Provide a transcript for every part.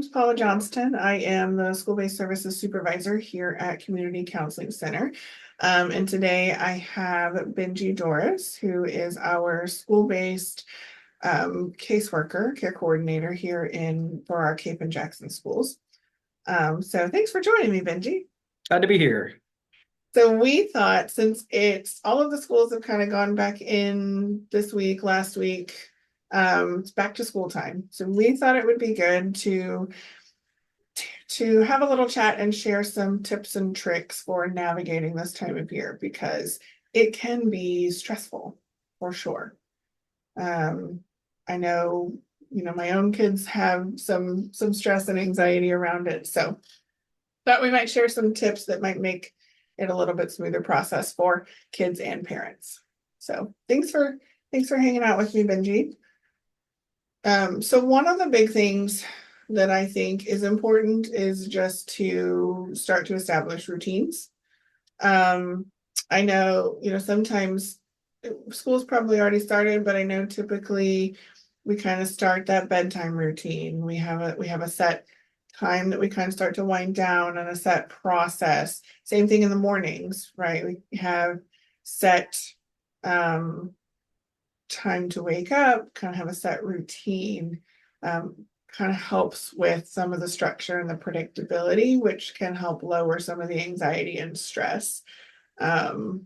name's Paula Johnston. I am the school-based services supervisor here at Community Counseling Center. And today I have Benji Dorris, who is our school-based caseworker, care coordinator here for our Cape and Jackson schools. So thanks for joining me, Benji. Glad to be here. So we thought, since all of the schools have kind of gone back in this week, last week, it's back to school time. So we thought it would be good to have a little chat and share some tips and tricks for navigating this time of year, because it can be stressful for sure. I know, my own kids have some stress and anxiety around it. So thought we might share some tips that might make it a little bit smoother process for kids and parents. So thanks for hanging out with me, Benji. So one of the big things that I think is important is just to start to establish routines. I know, sometimes school's probably already started, but I know typically we kind of start that bedtime routine. We have a set time that we kind of start to wind down, and a set process. Same thing in the mornings, right? We have set time to wake up, kind of have a set routine. Kind of helps with some of the structure and the predictability, which can help lower some of the anxiety and stress. What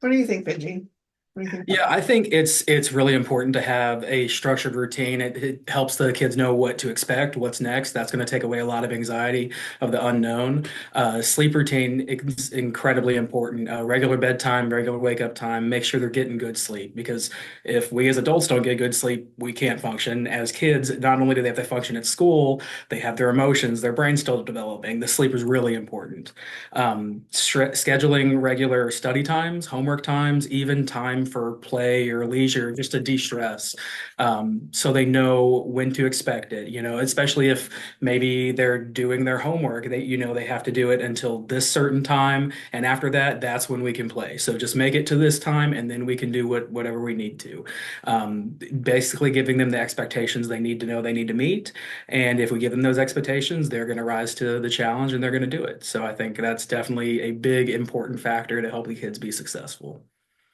do you think, Benji? What do you think? Yeah, I think it's really important to have a structured routine. It helps the kids know what to expect, what's next. That's going to take away a lot of anxiety of the unknown. Sleep routine is incredibly important. Regular bedtime, regular wake up time. Make sure they're getting good sleep, because if we as adults don't get good sleep, we can't function. As kids, not only do they have to function at school, they have their emotions, their brain's still developing. The sleep is really important. Scheduling regular study times, homework times, even time for play or leisure, just to de-stress, so they know when to expect it, especially if maybe they're doing their homework, they have to do it until this certain time, and after that, that's when we can play. So just make it to this time, and then we can do whatever we need to. Basically giving them the expectations they need to know they need to meet, and if we give them those expectations, they're going to rise to the challenge and they're going to do it. So I think that's definitely a big important factor to help the kids be successful.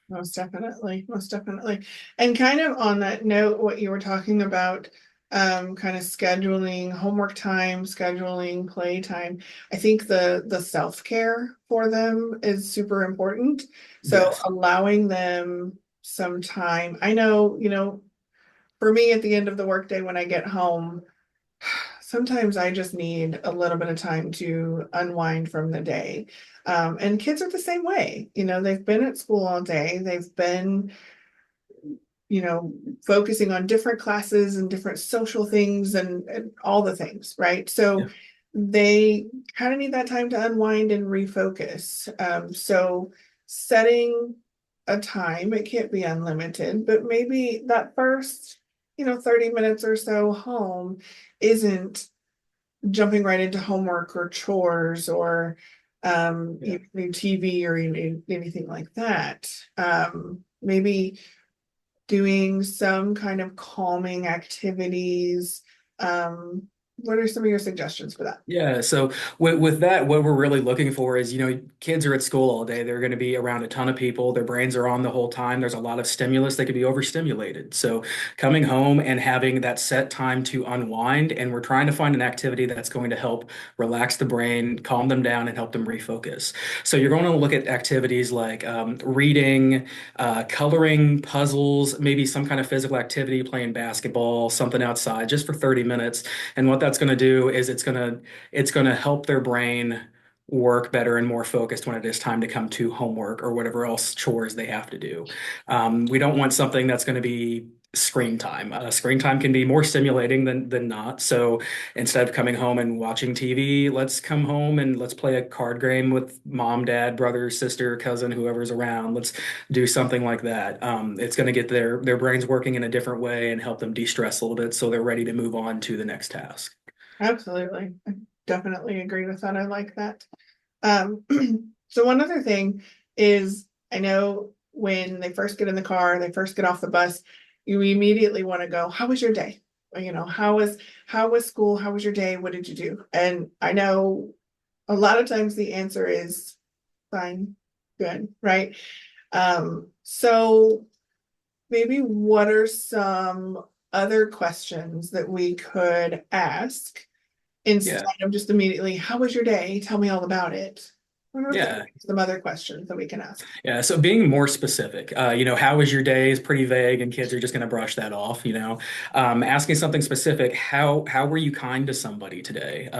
Most definitely, most definitely. And kind of on that note, what you were talking about, kind of scheduling homework time, scheduling play time. I think the self-care for them is super important. So Yes. allowing them some time. I know, for me at the end of the workday when I get home, sometimes I just need a little bit of time to unwind from the day. And kids are the same way. They've been at school all day. They've been, focusing on different classes and different social things and all the things, right? So Yeah. they kind of need that time to unwind and refocus. So setting a time, it can't be unlimited, but maybe that first, 30 minutes or so home isn't jumping right into homework or chores or Yeah. TV or anything like that. Maybe doing some kind of calming activities. What are some of your suggestions for that? Yeah, so with that, what we're really looking for is, kids are at school all day. They're going to be around a ton of people. Their brains are on the whole time. There's a lot of stimulus. They could be overstimulated. So coming home and having that set time to unwind, and we're trying to find an activity that's going to help relax the brain, calm them down, and help them refocus. So you're going to look at activities like reading, coloring, puzzles, maybe some kind of physical activity, playing basketball, something outside, just for 30 minutes. And what that's going to do is it's going to help their brain work better and more focused when it is time to come to homework or whatever else chores they have to do. We don't want something that's going to be screen time. Screen time can be more stimulating than not. So instead of coming home and watching TV, let's come home and let's play a card game with mom, dad, brother, sister, cousin, whoever's around. Let's do something like that. It's going to get their brains working in a different way and help them de-stress a little bit so they're ready to move on to the next task. Absolutely. I definitely agree with that. I like that. Um, so one other thing is, I know when they first get in the car, they first get off the bus, you immediately want to go, how was your day? how was school? How was your day? What did you do? And I know a lot of times the answer is fine, good, right? So maybe what are some other questions that we could ask instead Yeah. of just immediately, how was your day? Tell me all about it. What are Yeah. some other questions that we can ask? Yeah, so being more specific, how was your day is pretty vague, and kids are just going to brush that off. Asking something specific, how were you kind to somebody today?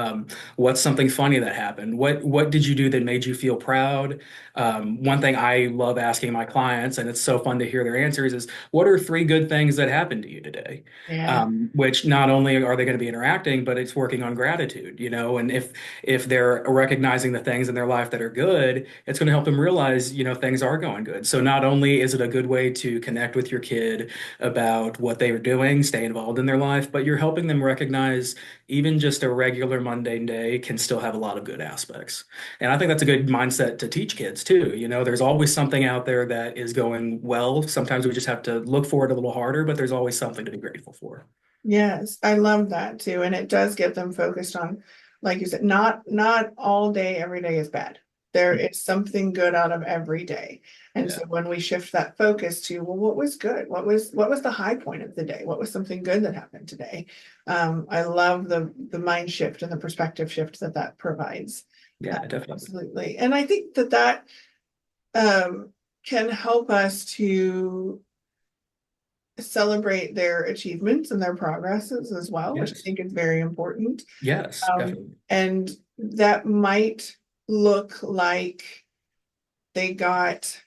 What's something funny that happened? What did you do that made you feel proud? One thing I love asking my clients, and it's so fun to hear their answers, is what are three good things that happened to you today? Yeah. Which not only are they going to be interacting, but it's working on gratitude, and if they're recognizing the things in their life that are good, it's going to help them realize, things are going good. So not only is it a good way to connect with your kid about what they are doing, stay involved in their life, but you're helping them recognize even just a regular mundane day can still have a lot of good aspects. And I think that's a good mindset to teach kids too. There's always something out there that is going well. Sometimes we just have to look for it a little harder, but there's always something to be grateful for. Yes, I love that too. And it does get them focused on, like you said, not all day, every day is bad. There is something good out of every day. And so Yeah. when we shift that focus to, well, what was good? What was the high point of the day? What was something good that happened today? I love the mind shift and the perspective shift that provides. Yeah, definitely. Absolutely. And I think that can help us to celebrate their achievements and their progresses as well, which I Yes. think is very important. Yes, definitely. And that might look like they got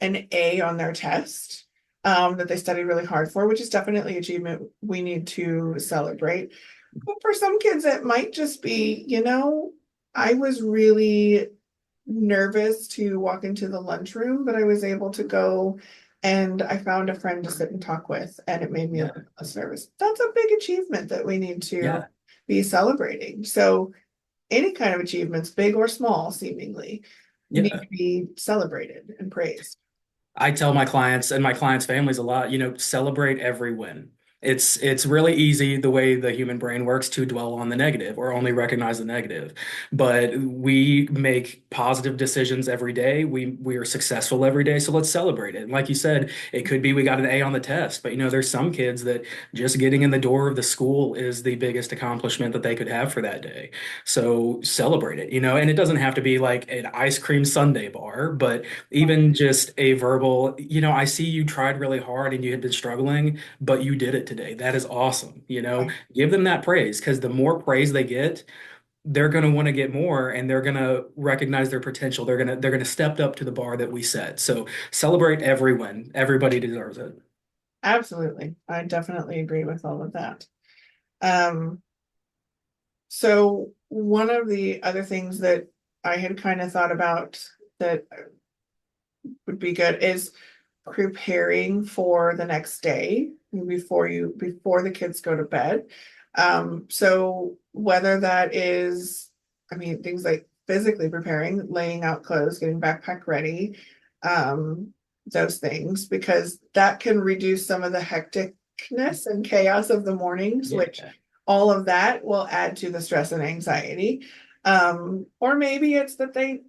an A on their test, that they studied really hard for, which is definitely achievement we need to celebrate. But for some kids, it might just be, I was really nervous to walk into the lunchroom, but I was able to go and I found a friend to sit and talk with, and it made me a Yeah. little less nervous. That's a big achievement that we need to Yeah. be celebrating. So, any kind of achievements, big or small, seemingly, need Yeah. to be celebrated and praised. I tell my clients and my clients' families a lot, celebrate every win. It's really easy the way the human brain works to dwell on the negative or only recognize the negative. But we make positive decisions every day. We are successful every day, so let's celebrate it. And like you said, it could be we got an A on the test, but there's some kids that just getting in the door of the school is the biggest accomplishment that they could have for that day. So celebrate it, and it doesn't have to be like an ice cream sundae bar, but even just a verbal, I see you tried really hard and you had been struggling, but you did it today. That is awesome. Give them that praise because the more praise they get, they're going to want to get more and they're going to recognize their potential. They're going to step up to the bar that we set. So celebrate every win. Everybody deserves it. Absolutely. I definitely agree with all of that. Um, so one of the other things that I had kind of thought about that would be good is preparing for the next day before the kids go to bed. So whether that is, I mean, things like physically preparing, laying out clothes, getting backpack ready, those things, because that can reduce some of the hecticness and chaos of the mornings, which Yeah. all of that will add to the stress and anxiety. Or maybe it's that they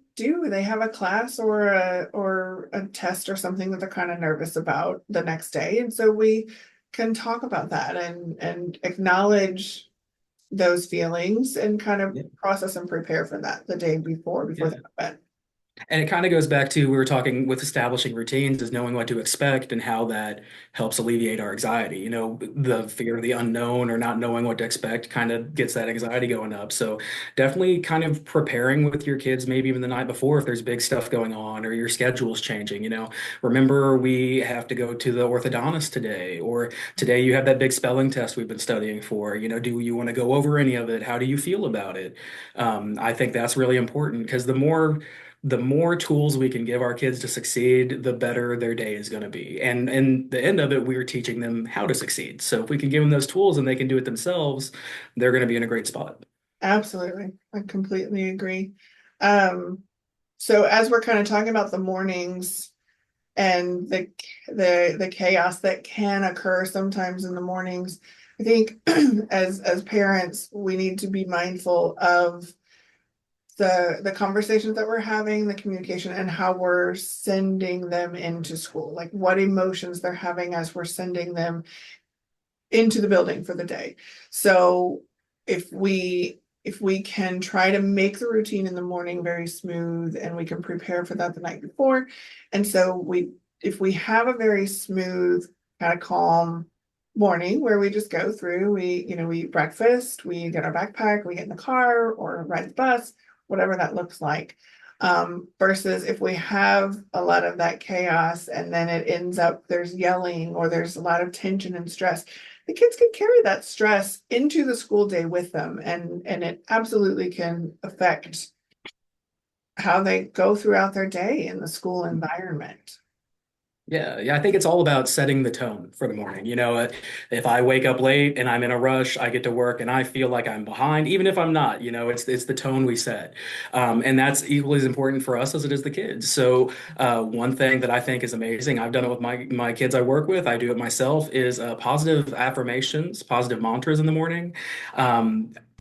have a class or a test or something that they're kind of nervous about the next day. And so we can talk about that and acknowledge those feelings and kind of Yeah. process and prepare for that the day before they Yeah. go to bed. And it kind of goes back to we were talking with establishing routines is knowing what to expect and how that helps alleviate our anxiety. The fear of the unknown or not knowing what to expect kind of gets that anxiety going up. So definitely kind of preparing with your kids, maybe even the night before if there's big stuff going on or your schedule is changing. Remember we have to go to the orthodontist today, or today you have that big spelling test we've been studying for. Do you want to go over any of it? How do you feel about it? I think that's really important because the more tools we can give our kids to succeed, the better their day is going to be. And in the end of it, we're teaching them how to succeed. So if we can give them those tools and they can do it themselves, they're going to be in a great spot. Absolutely. I completely agree. Um, so as we're kind of talking about the mornings and the chaos that can occur sometimes in the mornings, I think as parents, we need to be mindful of the conversations that we're having, the communication, and how we're sending them into school, like what emotions they're having as we're sending them into the building for the day. So if we can try to make the routine in the morning very smooth, and we can prepare for that the night before. And so if we have a very smooth, kind of calm morning where we just go through, we eat breakfast, we get our backpack, we get in the car or ride the bus, whatever that looks like. Versus if we have a lot of that chaos and then it ends up there's yelling or there's a lot of tension and stress, the kids can carry that stress into the school day with them, and it absolutely can affect how they go throughout their day in the school environment. Yeah, I think it's all about setting the tone for the morning. If I wake up late and I'm in a rush, I get to work and I feel like I'm behind, even if I'm not. It's the tone we set, and that's equally as important for us as it is the kids. So, one thing that I think is amazing, I've done it with my kids I work with. I do it myself. Is positive affirmations, positive mantras in the morning.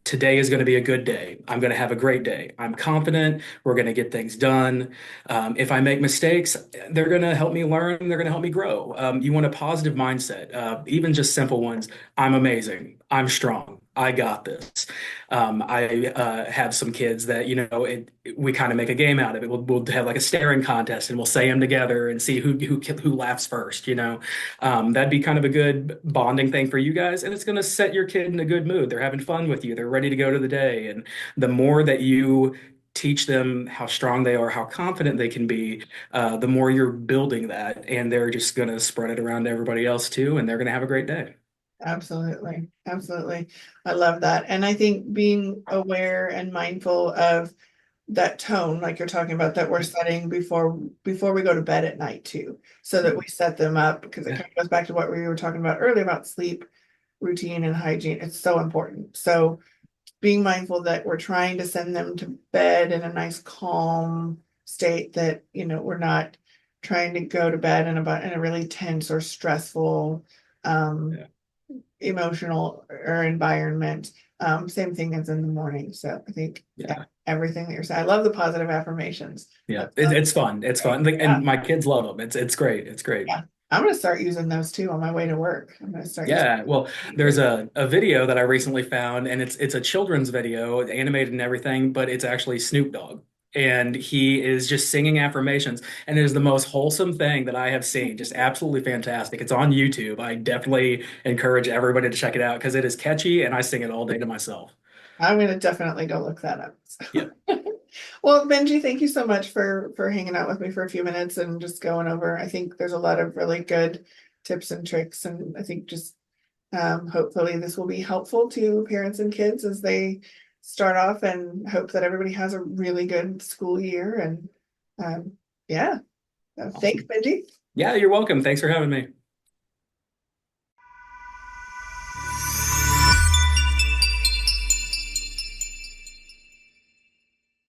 Today is going to be a good day. I'm going to have a great day. I'm confident. We're going to get things done. If I make mistakes, they're going to help me learn. They're going to help me grow. You want a positive mindset, even just simple ones. I'm amazing. I'm strong. I got this. I have some kids that, we kind of make a game out of it. We'll have like a staring contest and we'll say them together and see who laughs first. That'd be kind of a good bonding thing for you guys. And it's going to set your kid in a good mood. They're having fun with you. They're ready to go to the day. And the more that you teach them how strong they are, how confident they can be, the more you're building that, and they're just going to spread it around to everybody else too, and they're going to have a great day. Absolutely. Absolutely. I love that. And I think being aware and mindful of that tone, like you're talking about, that we're setting before we go to bed at night too, so that we set them up, because it Yeah. kind of goes back to what we were talking about earlier about sleep routine and hygiene. It's so important. So being mindful that we're trying to send them to bed in a nice calm state, that we're not trying to go to bed in a really tense or stressful um Yeah. emotional or environment. Same thing as in the morning. So I think, yeah, Yeah. everything that you're saying. I love the positive affirmations. Yeah. That's It's fun. It's great. fun. Like, Yeah, and my kids love them. It's great. It's great. yeah. I'm gonna start using those too on my way to work. I'm gonna start using Yeah, well, there's a video that I recently found, and it's a children's video, animated and everything, but it's actually Snoop Dogg. And he is just singing affirmations, and it is the most wholesome thing that I have seen. Just absolutely fantastic. It's on YouTube. I definitely encourage everybody to check it out because it is catchy, and I sing it all day to myself. I'm gonna definitely go look that up. Yeah. So. Well, Benji, thank you so much for hanging out with me for a few minutes and just going over. I think there's a lot of really good tips and tricks, and I think just hopefully this will be helpful to parents and kids as they start off, and hope that everybody has a really good school year. And yeah, thanks, Awesome. Benji. Yeah, you're welcome. Thanks for having me.